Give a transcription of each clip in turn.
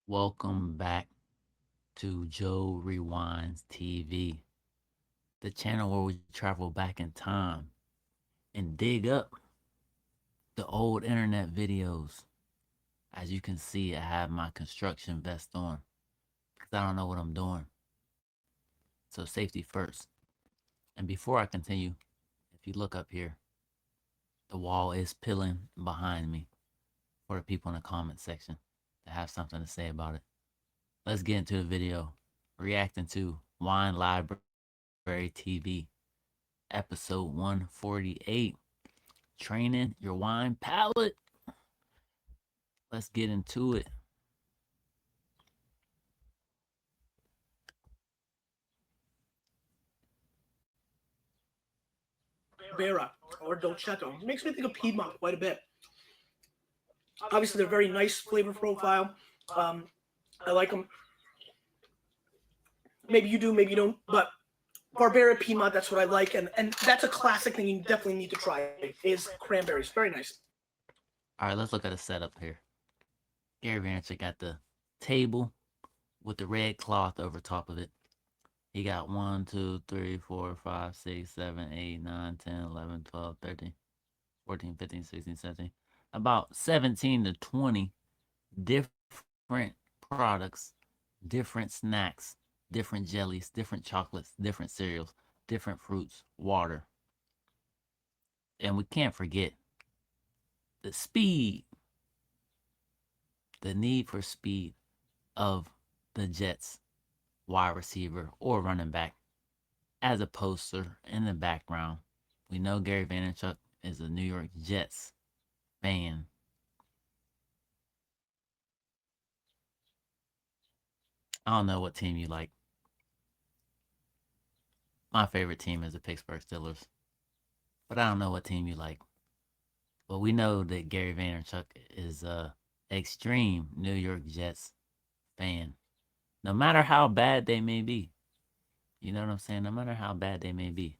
Welcome back to Joe Rewinds TV, the channel where we travel back in time and dig up the old internet videos. As you can see, I have my construction vest on because I don't know what I'm doing. So, safety first. And before I continue, if you look up here, the wall is peeling behind me for the people in the comment section to have something to say about it. Let's get into the video reacting to Wine Library TV, episode 148, training your wine palate. Let's get into it. Vera or Dolcetto. It makes me think of Piedmont quite a bit. Obviously, they're very nice flavor profile. I like them. Maybe you do, maybe you don't. But Barbera Piedmont, that's what I like, and that's a classic thing you definitely need to try. Is cranberries, very nice. All right, let's look at the setup here. Gary Vaynerchuk got the table with the red cloth over top of it. He got 1, 2, 3, 4, 5, 6, 7, 8, 9, 10, 11, 12, 13, 14, 15, 16, 17. About 17 to 20 different products, different snacks, different jellies, different chocolates, different cereals, different fruits, water. And we can't forget the speed, the need for speed of the Jets wide receiver or running back as a poster in the background. We know Gary Vaynerchuk is a New York Jets fan. I don't know what team you like. My favorite team is the Pittsburgh Steelers, but I don't know what team you like. But we know that Gary Vaynerchuk is a extreme New York Jets fan. No matter how bad they may be. You know what I'm saying? No matter how bad they may be.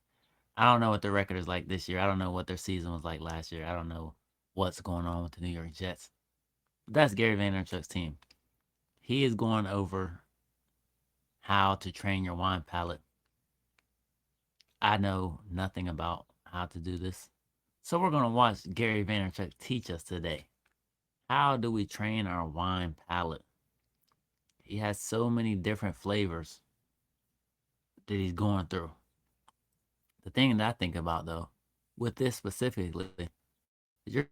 I don't know what their record is like this year. I don't know what their season was like last year. I don't know what's going on with the New York Jets. But that's Gary Vaynerchuk's team. He is going over how to train your wine palate. I know nothing about how to do this. So we're going to watch Gary Vaynerchuk teach us today. How do we train our wine palate? He has so many different flavors that he's going through. The thing that I think about though, with this specifically, your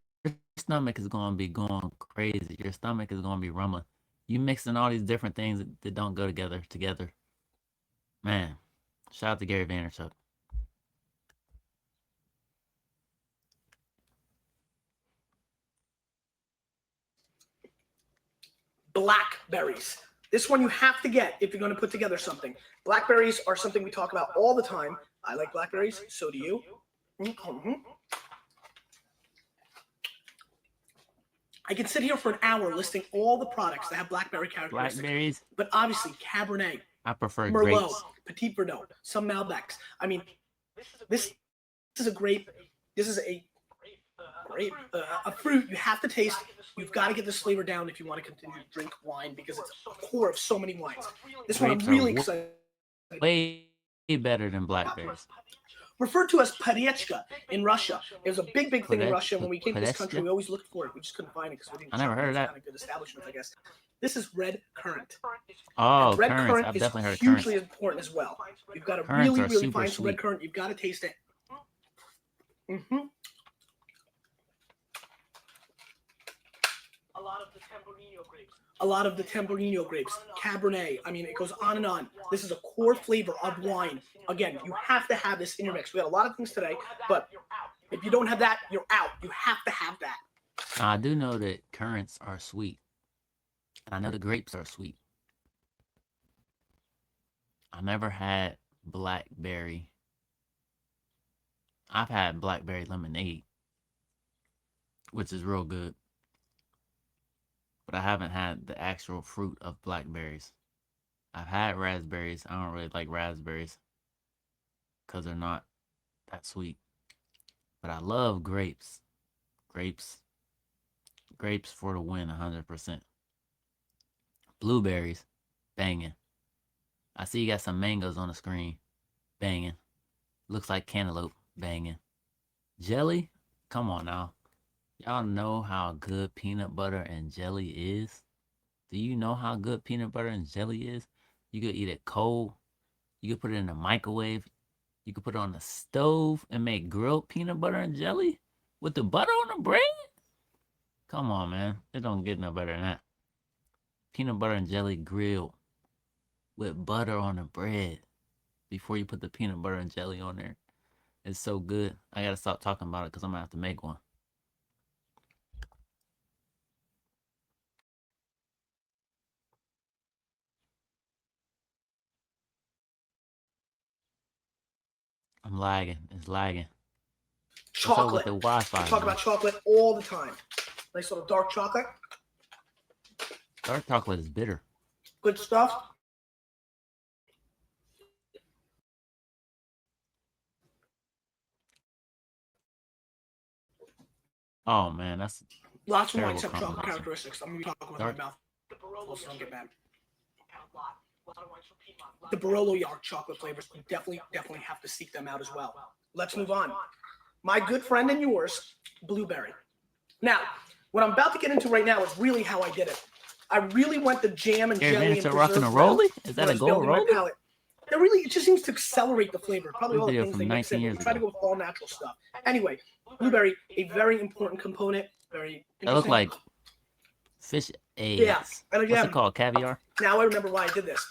stomach is going to be going crazy. Your stomach is going to be rumbling. You mixing all these different things that don't go together. Man, shout out to Gary Vaynerchuk. Blackberries. This one you have to get if you're going to put together something. Blackberries are something we talk about all the time. I like blackberries. So do you. Mm-hmm. I can sit here for an hour listing all the products that have blackberry characteristics. Blackberries, But obviously, Cabernet, I prefer Merlot, grapes. Petit Verdot, some Malbecs. I mean, this is a grape. This is a grape, a fruit you have to taste. You've got to get this flavor down if you want to continue to drink wine because it's a core of so many wines. This one I'm Grapes are really excited. way better than blackberries. Referred to as parechka in Russia. It was a big thing in Russia. When we came to this country, Podesta? we always looked for it. We just couldn't find it because we didn't I shop never in heard of these that. kind of good establishments, I guess. This is red currant. And Oh, red currants. currant I've is definitely heard of currants. hugely important as well. You've got to Currants are really super find some red sweet. currant. You've got to taste it. Mm-hmm. A lot of the Tempranillo grapes, Cabernet. I mean, it goes on and on. This is a core flavor of wine. Again, you have to have this in your mix. We got a lot of things today, but if you don't have that, you're out. You have to have that. Now, I do know that currants are sweet. I know the grapes are sweet. I never had blackberry. I've had blackberry lemonade, which is real good. But I haven't had the actual fruit of blackberries. I've had raspberries. I don't really like raspberries because they're not that sweet. But I love grapes. Grapes. Grapes for the win 100%. Blueberries, banging. I see you got some mangoes on the screen, banging. Looks like cantaloupe, banging. Jelly, come on now. Y'all know how good peanut butter and jelly is? Do you know how good peanut butter and jelly is? You could eat it cold. You could put it in the microwave. You could put it on the stove and make grilled peanut butter and jelly with the butter on the bread. Come on, man. It don't get no better than that. Peanut butter and jelly grilled with butter on the bread before you put the peanut butter and jelly on there. It's so good. I gotta stop talking about it because I'm gonna have to make one. I'm lagging. It's lagging. What's up with Chocolate. the Wi-Fi? We talk about chocolate all the time. Nice little dark chocolate. Dark chocolate is bitter. Good stuff. Oh man, that's lots of terrible wines have chocolate combination. characteristics. I'm gonna be talking with my mouth. Also don't get bad. The Barolo dark chocolate flavors, you definitely have to seek them out as well. Let's move on. My good friend and yours, blueberry. Now, what I'm about to get into right now is really how I did it. I really went the jam and jelly and Adventure rocking a preserve rolly? route Is when that I a was gold building my rolly? palate. It really, it just seems to accelerate the flavor. Probably all the Video things from they mix 19 in. years We try to ago. go with all natural stuff. Anyway, blueberry, a very important component. Very That look interesting. like fish eggs. Yeah, and again, What's it called? Caviar? now I remember why I did this.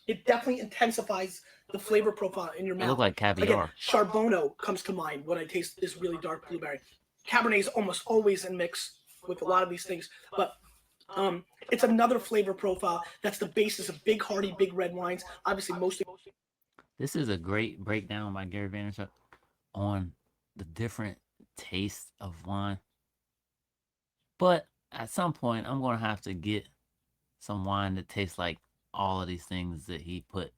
It definitely intensifies the flavor profile in your It mouth. look like Again, caviar. Charbonneau comes to mind when I taste this really dark blueberry. Cabernet is almost always in mix with a lot of these things, but it's another flavor profile that's the basis of big, hearty, big red wines. Obviously, mostly. This is a great breakdown by Gary Vaynerchuk on the different tastes of wine. But at some point, I'm going to have to get some wine that tastes like all of these things that he put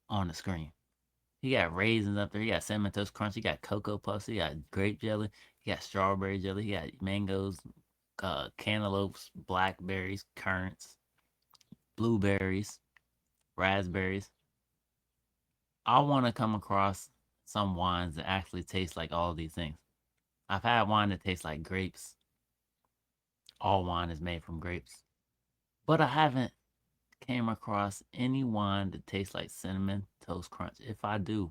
on the screen. He got raisins up there. He got cinnamon toast crunch. He got cocoa puffs. He got grape jelly. He got strawberry jelly. He got mangoes, cantaloupes, blackberries, currants, blueberries, raspberries. I want to come across some wines that actually taste like all of these things. I've had wine that tastes like grapes. All wine is made from grapes. But I haven't came across any wine that tastes like cinnamon toast crunch. If I do,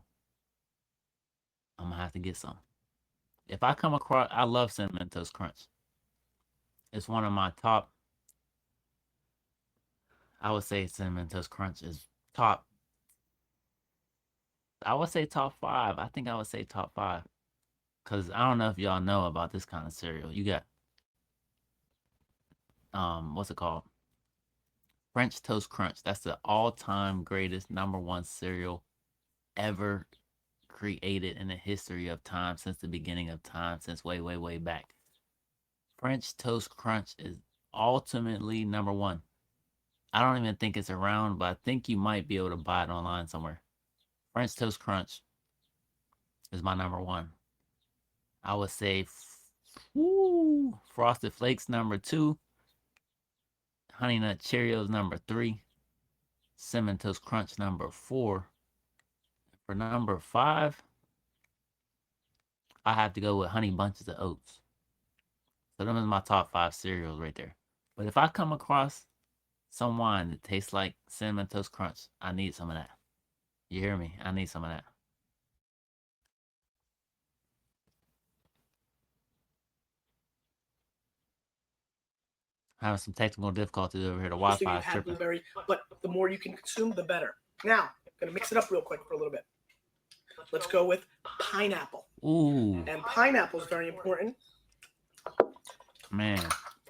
I'm gonna have to get some. If I come across, I love cinnamon toast crunch. It's one of my top. I would say cinnamon toast crunch is top. I would say top 5. I think I would say top 5. Cause I don't know if y'all know about this kind of cereal. You got what's it called? French toast crunch. That's the all-time greatest #1 cereal ever created in the history of time, since the beginning of time, since way, way, way back. French toast crunch is ultimately #1. I don't even think it's around, but I think you might be able to buy it online somewhere. French toast crunch is my #1. I would say Frosted Flakes #2, Honey Nut Cheerios #3, Cinnamon Toast Crunch #4. For #5, I have to go with Honey Bunches of Oats. So them is my top 5 cereals right there. But if I come across some wine that tastes like Cinnamon Toast Crunch, I need some of that. You hear me? I need some of that. Having some technical difficulties over here. The Most of Wi-Fi you is have tripping. blueberry, but the more you can consume, the better. Now, I'm gonna mix it up real quick for a little bit. Let's go with pineapple. Ooh, And pineapple is very important. man.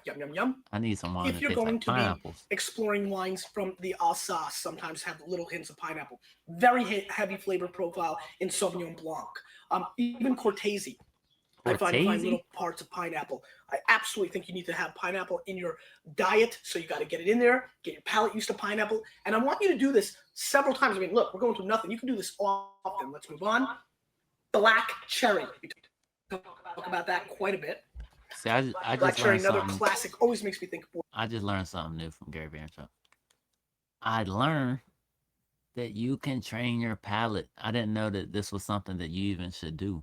Yum, yum, yum. I need some wine If that you're tastes going like to be pineapples. exploring wines from the Alsace, sometimes have little hints of pineapple. Very heavy flavor profile in Sauvignon Blanc. Even Cortese, I find little parts of pineapple. I absolutely think you need to have pineapple in your diet, so you got to get it in there, get your palate used to pineapple. And I want you to do this several times. I mean, look, we're going through nothing. You can do this often. Let's move on. Black cherry. We talk about that quite a bit. See, I Black just cherry, learned another something. classic, always makes me think. I just learned something new from Gary Vaynerchuk. I learned that you can train your palate. I didn't know that this was something that you even should do.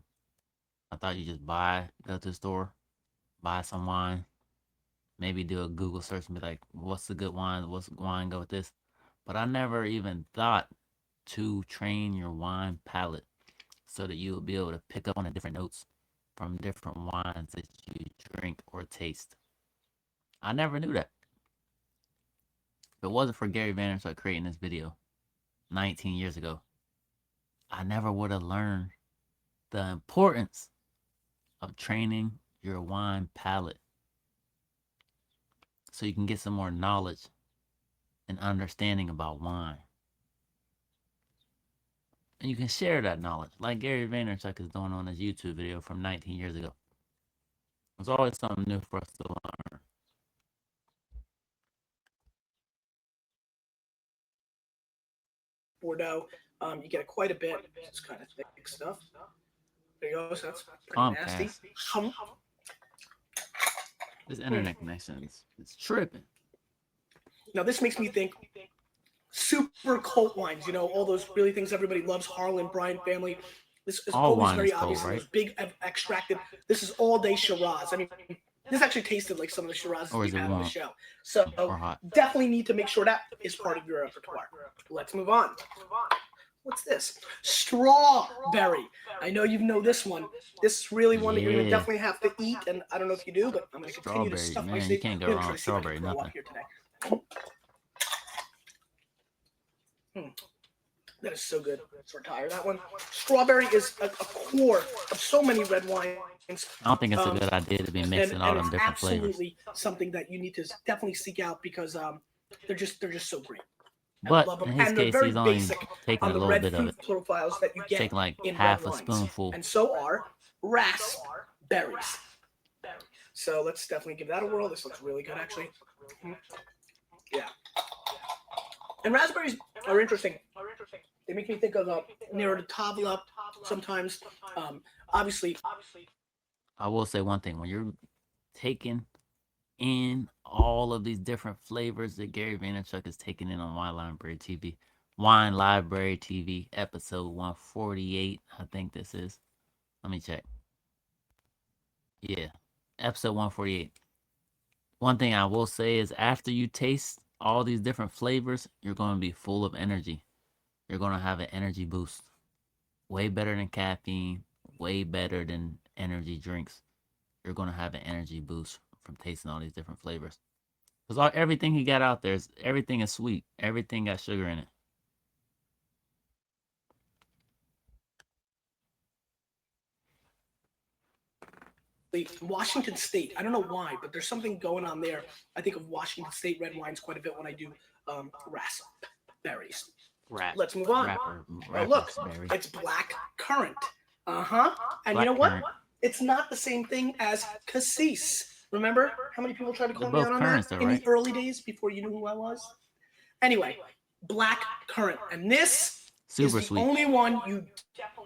I thought you just go to the store, buy some wine, maybe do a Google search and be like, what's the good wine? What's wine go with this? But I never even thought to train your wine palate so that you will be able to pick up on the different notes from different wines that you drink or taste. I never knew that. If it wasn't for Gary Vaynerchuk creating this video 19 years ago, I never would have learned the importance of training your wine palate so you can get some more knowledge and understanding about wine. And you can share that knowledge like Gary Vaynerchuk is doing on his YouTube video from 19 years ago. There's always something new for us to learn. Bordeaux, you get it quite a bit. It's kind of thick stuff. There you go. So that's pretty nasty. Comcast. This internet connection is tripping. Now this makes me think super cult wines. You know, all those really things everybody loves. Harlan, Bryant family. This is All always wine very is cold, obvious. right? Those big extracted. This is all day Shiraz. I mean, this actually tasted like some of the Shirazes we've had on the show. So definitely need to make sure that is part of your repertoire. Let's move on. What's this? Strawberry. I know you know this one. This is really one that you're going to definitely have to eat, and I don't know if you do, but I'm going to continue to stuff my man, state. you can't go wrong with strawberry, nothing. Here today. That is so good. Let's retire that one. Strawberry is a core of so many red wines. I don't think it's a good idea to be mixing all them different flavors. Absolutely something that you need to definitely seek out because they're just so great. But in his case, he's only taking a little bit of it. Profiles that you get taking like in half red a spoonful. And so are raspberries. So let's definitely give that a whirl. This looks really good, actually. Yeah. And raspberries are interesting. They make me think of Nero Tavola sometimes. Obviously, I will say one thing: when you're taking in all of these different flavors that Gary Vaynerchuk is taking in on Wine Library TV, episode 148. I think this is. Let me check. Yeah, episode 148. One thing I will say is after you taste all these different flavors, you're going to be full of energy. You're going to have an energy boost. Way better than caffeine, way better than energy drinks. You're going to have an energy boost from tasting all these different flavors. Because everything he got out there, everything is sweet. Everything got sugar in it. Washington State. I don't know why, but there's something going on there. I think of Washington State red wines quite a bit when I do raspberries. Let's move on. Look, it's black currant. And you know what? It's not the same thing as cassis. Remember how many people tried to call me out on that in the early days before you knew who I was? Anyway, black currant. And this is the only one you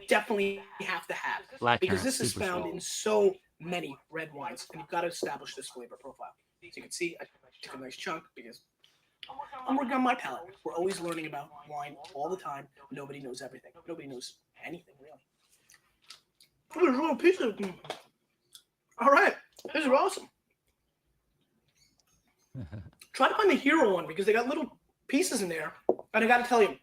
definitely have to have. Because this is found in so many red wines. And you've got to establish this flavor profile. So you can see I took a nice chunk because I'm working on my palate. We're always learning about wine all the time. Nobody knows everything. Nobody knows anything, really. There's a little piece of them. All right. These are awesome. Try to find the hero one because they got little pieces in there. And I got to tell you,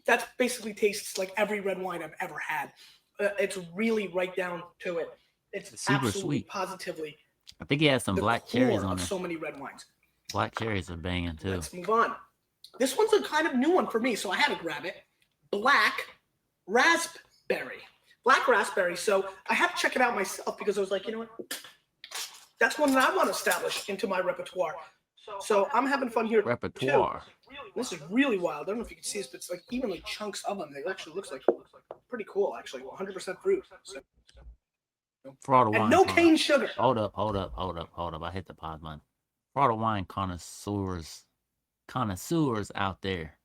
that basically tastes like every red wine I've ever had. It's really right down to it. It's super sweet. Positively. I think he has some black cherries on it. So many red wines. Black cherries are banging too. Let's move on. This one's a kind of new one for me, so I had to grab it. Black raspberry. Black raspberry. So I have to check it out myself because I was like, you know what? That's one that I want to establish into my repertoire. So I'm having fun here. Repertoire. Too. This is really wild. I don't know if you can see this, but it's like even like chunks of them. It actually looks like pretty cool, actually. 100% fruit. So, for all the wine. And no cane sugar. Hold up. I hit the pause button. For all the wine connoisseurs out there,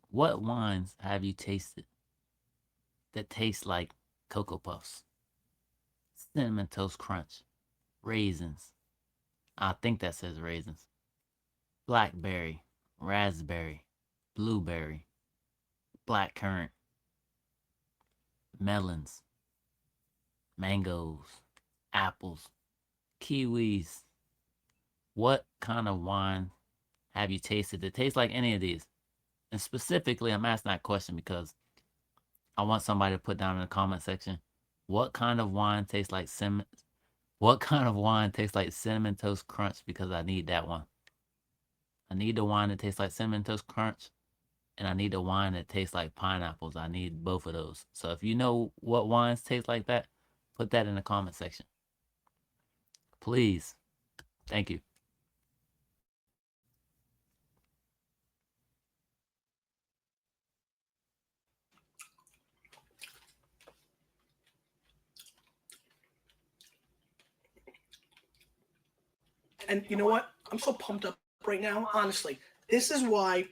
what wines have you tasted that taste like Cocoa Puffs? Cinnamon Toast Crunch, raisins. I think that says raisins. Blackberry, raspberry, blueberry, blackcurrant, melons, mangoes, apples, kiwis. What kind of wine have you tasted that tastes like any of these? And specifically, I'm asking that question because I want somebody to put down in the comment section what kind of wine tastes like cinnamon. What kind of wine tastes like cinnamon toast crunch? Because I need that one. I need the wine that tastes like cinnamon toast crunch, and I need the wine that tastes like pineapples. I need both of those. So if you know what wines taste like that, put that in the comment section. Please. Thank you. And you know what? I'm so pumped up right now. Honestly, this is why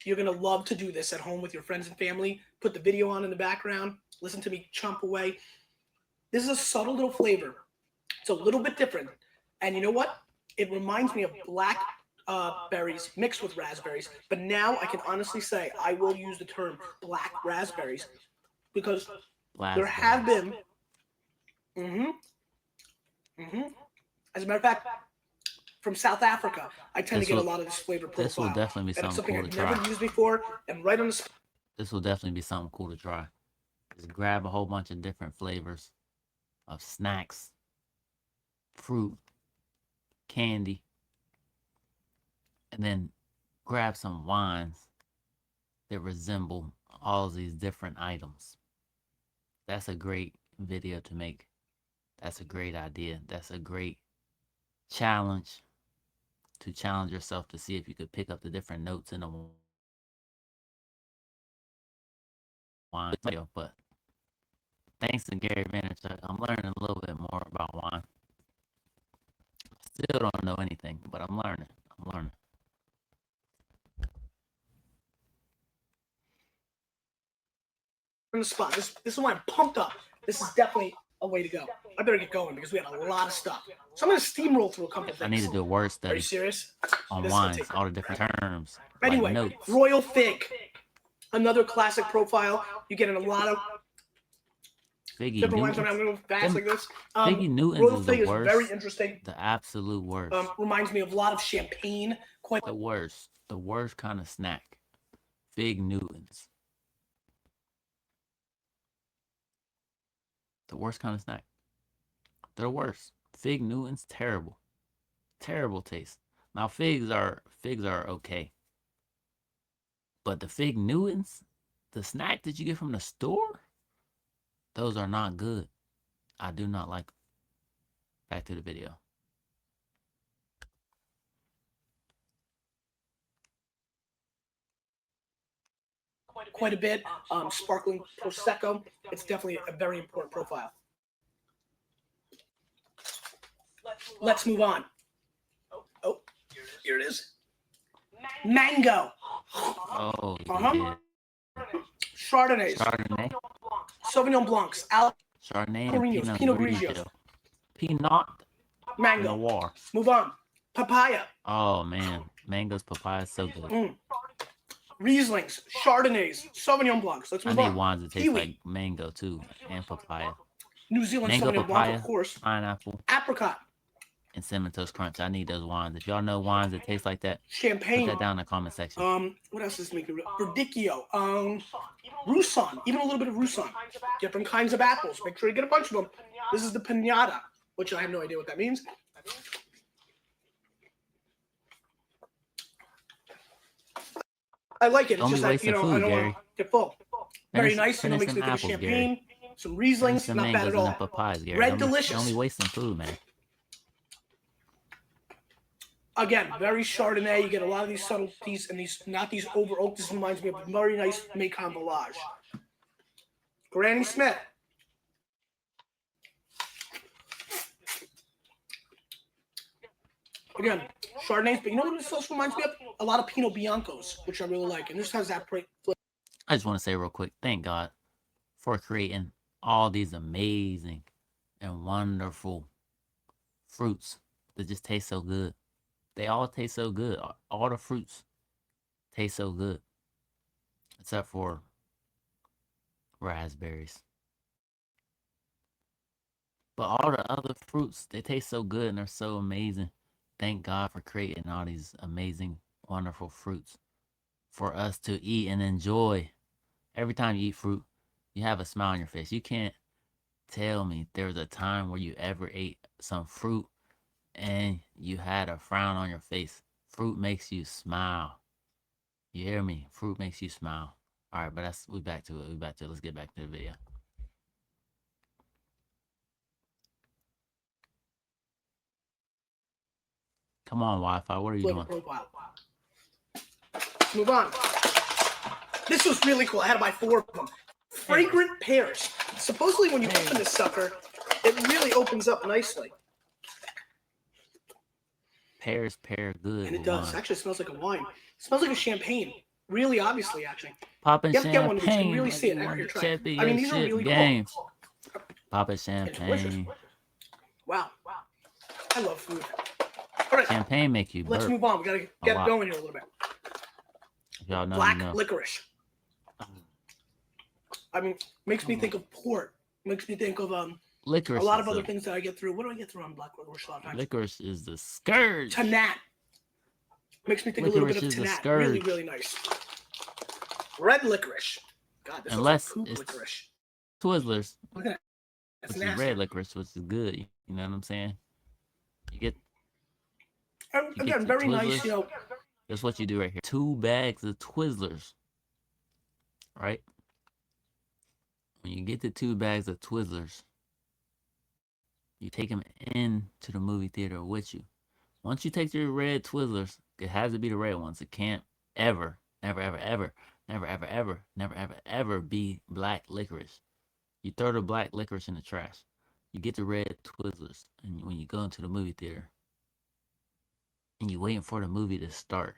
you're gonna love to do this at home with your friends and family. Put the video on in the background. Listen to me chomp away. This is a subtle little flavor. It's a little bit different. And you know what? It reminds me of black berries mixed with raspberries. But now I can honestly say I will use the term black raspberries because there have been. As a matter of fact, from South Africa, I tend to get a lot of this flavor profile. This will definitely be something cool to try. I've never used before, and right on the spot. This will definitely be something cool to try. Just grab a whole bunch of different flavors of snacks, fruit, candy, and then grab some wines that resemble all these different items. That's a great video to make. That's a great idea. That's a great challenge to challenge yourself to see if you could pick up the different notes in a wine video. But thanks to Gary Vaynerchuk, I'm learning a little bit more about wine. Still don't know anything, but I'm learning. On the spot. This is why I'm pumped up. This is definitely a way to go. I better get going because we have a lot of stuff. So I'm going to steamroll through a couple of things. I need to do a word study. Are you serious? On wines, all the different terms. Anyway, like notes. Royal Fig. Another classic profile. You get in a lot of Figgy different wines. Newtons. I'm going fast like this. Figgy Newtons Royal is Fig the is worst. very interesting. The absolute worst. Reminds me of a lot of champagne. Quite the worst. The worst kind of snack. Fig Newtons. The worst kind of snack. They're worse. Fig Newtons, terrible. Terrible taste. Now figs are okay. But the Fig Newtons, the snack that you get from the store, those are not good. I do not like them. Back to the video. Quite a bit. Sparkling Prosecco. It's definitely a very important profile. Let's move on. Oh, here it is. Mango. Oh, yeah. Chardonnays. Chardonnay. Sauvignon Blancs. Chardonnay and Pinot Grigio. Pinot. Mango. Noir. Move on. Papaya. Oh, man. Mango's papaya is so good. Rieslings, Chardonnays, Sauvignon Blancs. Let's move on. I need wines that taste like mango, too, and papaya. New Zealand mango, Sauvignon papaya, Blanc, of course. Pineapple. Apricot. And Cinnamon Toast Crunch. I need those wines. If y'all know wines that taste like that, champagne. Put that down in the comment section. What else is making? Verdicchio. Roussan. Even a little bit of Roussan. Different kinds of apples. Make sure you get a bunch of them. This is the pinata, which I have no idea what that means. I like it. It's just like, I don't want to get full. Very nice. Makes me think of champagne, some Rieslings, not bad at all. Papayas, Red Delicious. Only wasting food, man. Again, very Chardonnay. You get a lot of these subtleties and these, not these over oak. This reminds me of a very nice Macon Village. Granny Smith. Again, Chardonnays, but you know what this also reminds me of? A lot of Pinot Biancos, which I really like. And this has that flavor. I just want to say real quick, thank God for creating all these amazing and wonderful fruits that just taste so good. They all taste so good. All the fruits taste so good, except for raspberries. But all the other fruits, they taste so good and they're so amazing. Thank God for creating all these amazing, wonderful fruits for us to eat and enjoy. Every time you eat fruit, you have a smile on your face. You can't tell me there was a time where you ever ate some fruit and you had a frown on your face. Fruit makes you smile. You hear me? Fruit makes you smile. All right, but we back to it. We back to it. Let's get back to the video. Come on, Wi-Fi. What are you doing? Profile. Let's move on. This was really cool. I had to buy 4 of them. Fragrant pears. Supposedly, when you open this sucker, it really opens up nicely. Pears pair good. And it does. Wine. Actually, it smells like a wine. It smells like a champagne. Really, obviously, actually. Popping You have to get champagne. one of these. You can really see it. Here, try it. I mean, these are really game. cool. Popping champagne. Wow. I love food. All right. Champagne make you burp. Let's move on. We gotta get going here a little bit. Y'all know, Black licorice. I mean, makes me think of port. Makes me think of licorice. A lot of other things that I get through. What do I get through on black licorice a lot of times? Licorice is the scourge. Tanat. Makes me think a little bit of Tanat. Really, really nice. Red licorice. God, this unless like it's licorice. Twizzlers. Look at that. That's which is red licorice, which is good. You know what I'm saying? You get. Again, very nice. You know. That's what you do right here. 2 bags of Twizzlers. Right? When you get the 2 bags of Twizzlers, you take them into the movie theater with you. Once you take your red Twizzlers, it has to be the red ones. It can't ever, never, ever, ever, never, ever, ever, never, ever, ever be black licorice. You throw the black licorice in the trash. You get the red Twizzlers, and when you go into the movie theater, and you're waiting for the movie to start,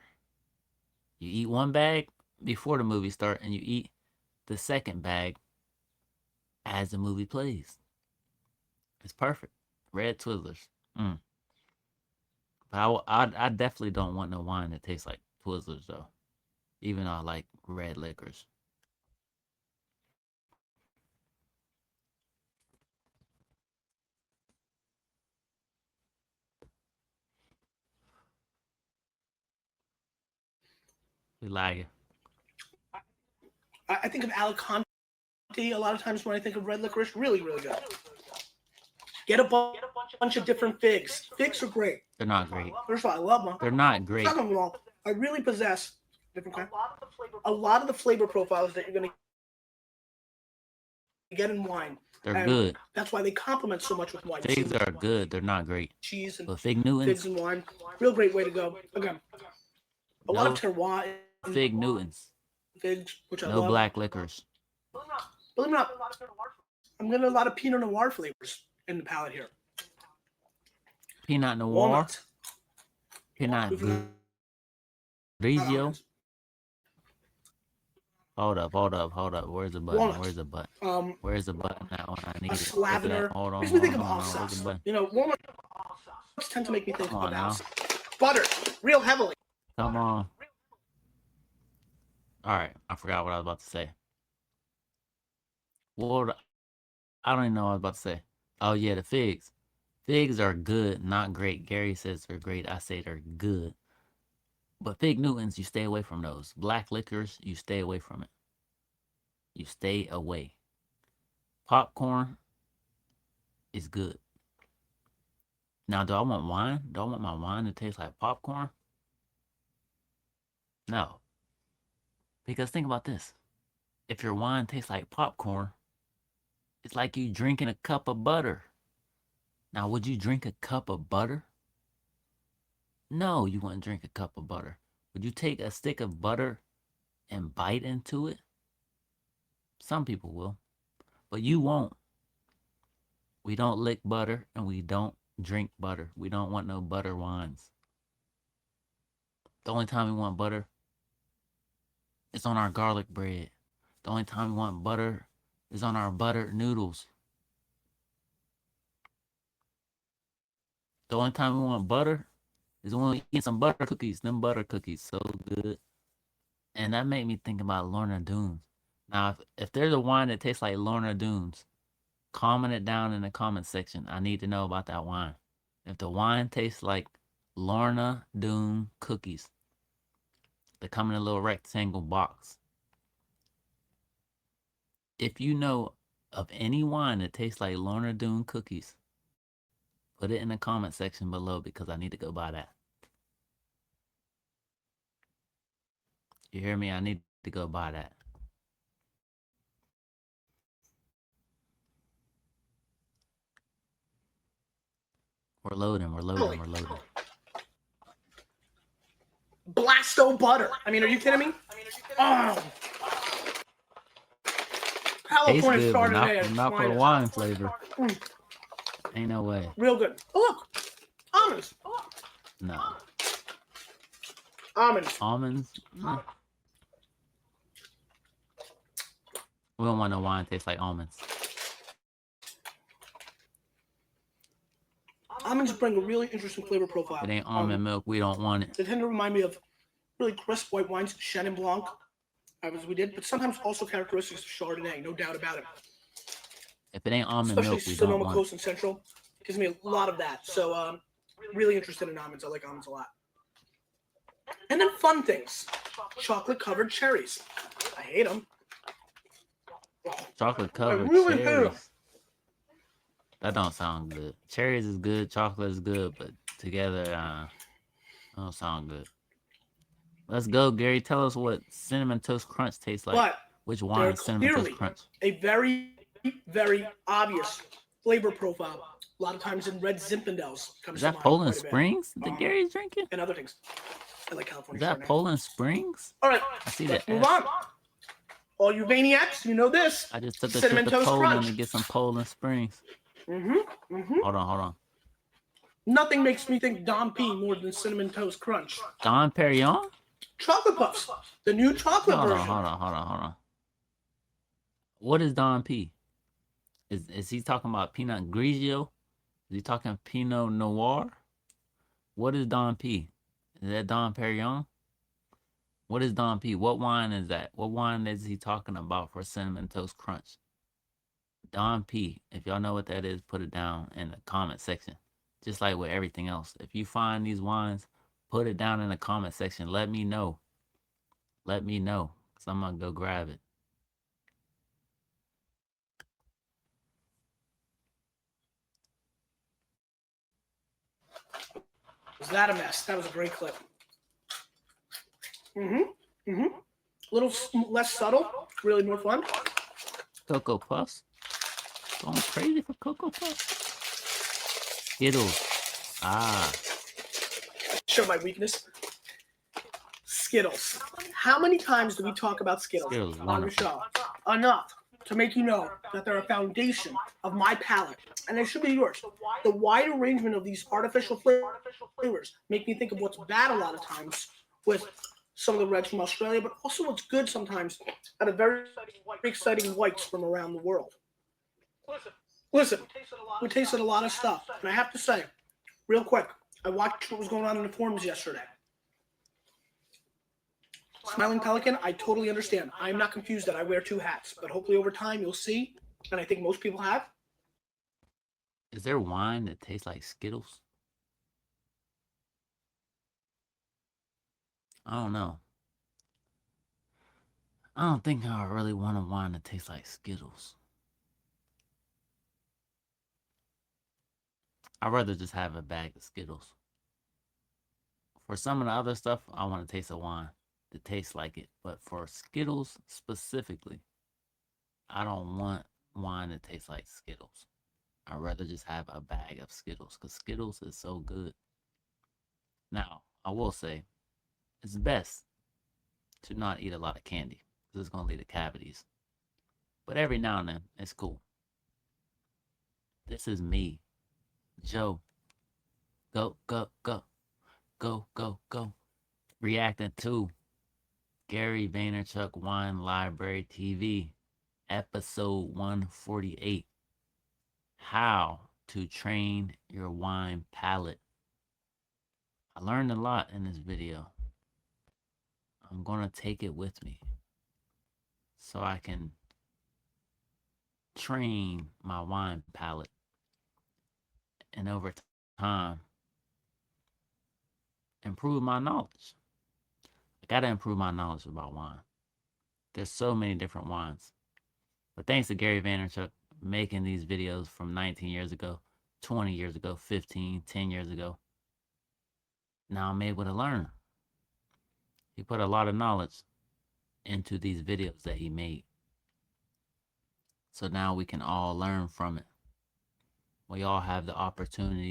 you eat 1 bag before the movie start, and you eat the second bag as the movie plays. It's perfect. Red Twizzlers. But I definitely don't want no wine that tastes like Twizzlers, though. Even though I like red licorice. We like it. I think of Alicante a lot of times when I think of red licorice. Really, really good. Get a bunch of different figs. Figs are great. They're not great. First of all, I love them. They're not great. Second of all, I really possess different kind. A lot of the flavor profiles that you're going to get in wine. They're good. That's why they complement so much with wine. Figs are good. They're not great. Cheese and but Fig Newtons. Figs and wine. Real great way to go. Again, a lot of terroir. Fig Newtons. Figs, which I love. No black licorice. Believe it or not, I'm getting a lot of Pinot Noir flavors in the palate here. Pinot Noir. Walnut. Pinot Grigio. Hold up. Where's the button? Walnut. Where's the button? Where's the button? That one I need. Lavender. Hold on. Makes me think of alsace. You know, walnuts tend to make me think of alsace. Butter, real heavily. Come on. All right, I forgot what I was about to say. Well, I don't even know what I was about to say. Oh yeah, the figs. Figs are good, not great. Gary says they're great. I say they're good. But Fig Newtons, you stay away from those. Black licorice, you stay away from it. You stay away. Popcorn is good. Now, do I want wine? Do I want my wine to taste like popcorn? No. Because think about this. If your wine tastes like popcorn, it's like you drinking a cup of butter. Now, would you drink a cup of butter? No, you wouldn't drink a cup of butter. Would you take a stick of butter and bite into it? Some people will, but you won't. We don't lick butter and we don't drink butter. We don't want no butter wines. The only time we want butter is on our garlic bread. The only time we want butter is on our buttered noodles. The only time we want butter is when we eat some butter cookies. Them butter cookies, so good. And that made me think about Lorna Doones. Now, if there's a wine that tastes like Lorna Doones, comment it down in the comment section. I need to know about that wine. If the wine tastes like Lorna Doone cookies, they come in a little rectangle box. If you know of any wine that tastes like Lorna Doone cookies, put it in the comment section below because I need to go buy that. You hear me? I need to go buy that. We're loading. Blasto butter. I mean, are you kidding me? Oh. Tastes California good, but Chardonnay. not for the wine flavor. Mm. Ain't no way. Real good. Oh, look. Almonds. No. Almonds. Mm. We don't want no wine taste like almonds. Almonds bring a really interesting flavor profile. If it ain't almond milk, we don't want it. They tend to remind me of really crisp white wines, Chenin Blanc, as we did, but sometimes also characteristics of Chardonnay, no doubt about it. If it ain't almond Especially milk, we don't Sonoma want Coast and Central, it gives me a lot of that. So, really interested in almonds. I like almonds a lot. And then fun things. Chocolate-covered cherries. I hate them. Chocolate covered really cherries. That don't sound good. Cherries is good, chocolate is good, but together, don't sound good. Let's go, Gary. Tell us what Cinnamon Toast Crunch tastes like. But which wine is Cinnamon Toast Crunch? A very, very obvious flavor profile. A lot of times in red Zinfandels. Is that Poland Springs that Gary's drinking? And other things. I like California. Is that Poland Springs? All right. I see that. Move on. All you maniacs, you know this. I just took a trip to Poland to get some Poland Springs. Hold on. Nothing makes me think Dom P more than Cinnamon Toast Crunch. Dom Perignon? Chocolate Puffs. The new chocolate version. Hold on. What is Dom P? Is he talking about Pinot Grigio? Is he talking Pinot Noir? What is Dom P? Is that Dom Perignon? What is Dom P? What wine is that? What wine is he talking about for Cinnamon Toast Crunch? Dom P. If y'all know what that is, put it down in the comment section. Just like with everything else. If you find these wines, put it down in the comment section. Let me know. Let me know. Because I'm going to go grab it. Was that a mess? That was a great clip. A little less subtle, really more fun. Cocoa Puffs. Going crazy for Cocoa Puffs. Skittles. Show my weakness. Skittles. How many times do we talk about Skittles on the show? Enough to make you know that they're a foundation of my palate, and they should be yours. The wide arrangement of these artificial flavors make me think of what's bad a lot of times with some of the reds from Australia, but also what's good sometimes out of very exciting whites from around the world. Listen, we tasted a lot of stuff, and I have to say, real quick, I watched what was going on in the forums yesterday. Smiling Pelican, I totally understand. I'm not confused that I wear two hats, but hopefully over time you'll see, and I think most people have. Is there wine that tastes like Skittles? I don't know. I don't think I really want a wine that tastes like Skittles. I'd rather just have a bag of Skittles. For some of the other stuff, I want to taste a wine that tastes like it. But for Skittles specifically, I don't want wine that tastes like Skittles. I'd rather just have a bag of Skittles because Skittles is so good. Now, I will say, it's best to not eat a lot of candy because it's going to lead to cavities. But every now and then, it's cool. This is me, Joe. Go. Reacting to Gary Vaynerchuk Wine Library TV, episode 148. How to train your wine palate. I learned a lot in this video. I'm going to take it with me so I can train my wine palate. And over time, improve my knowledge. I got to improve my knowledge about wine. There's so many different wines. But thanks to Gary Vaynerchuk making these videos from 19 years ago, 20 years ago, 15, 10 years ago, now I'm able to learn. He put a lot of knowledge into these videos that he made. So now we can all learn from it. We all have the opportunity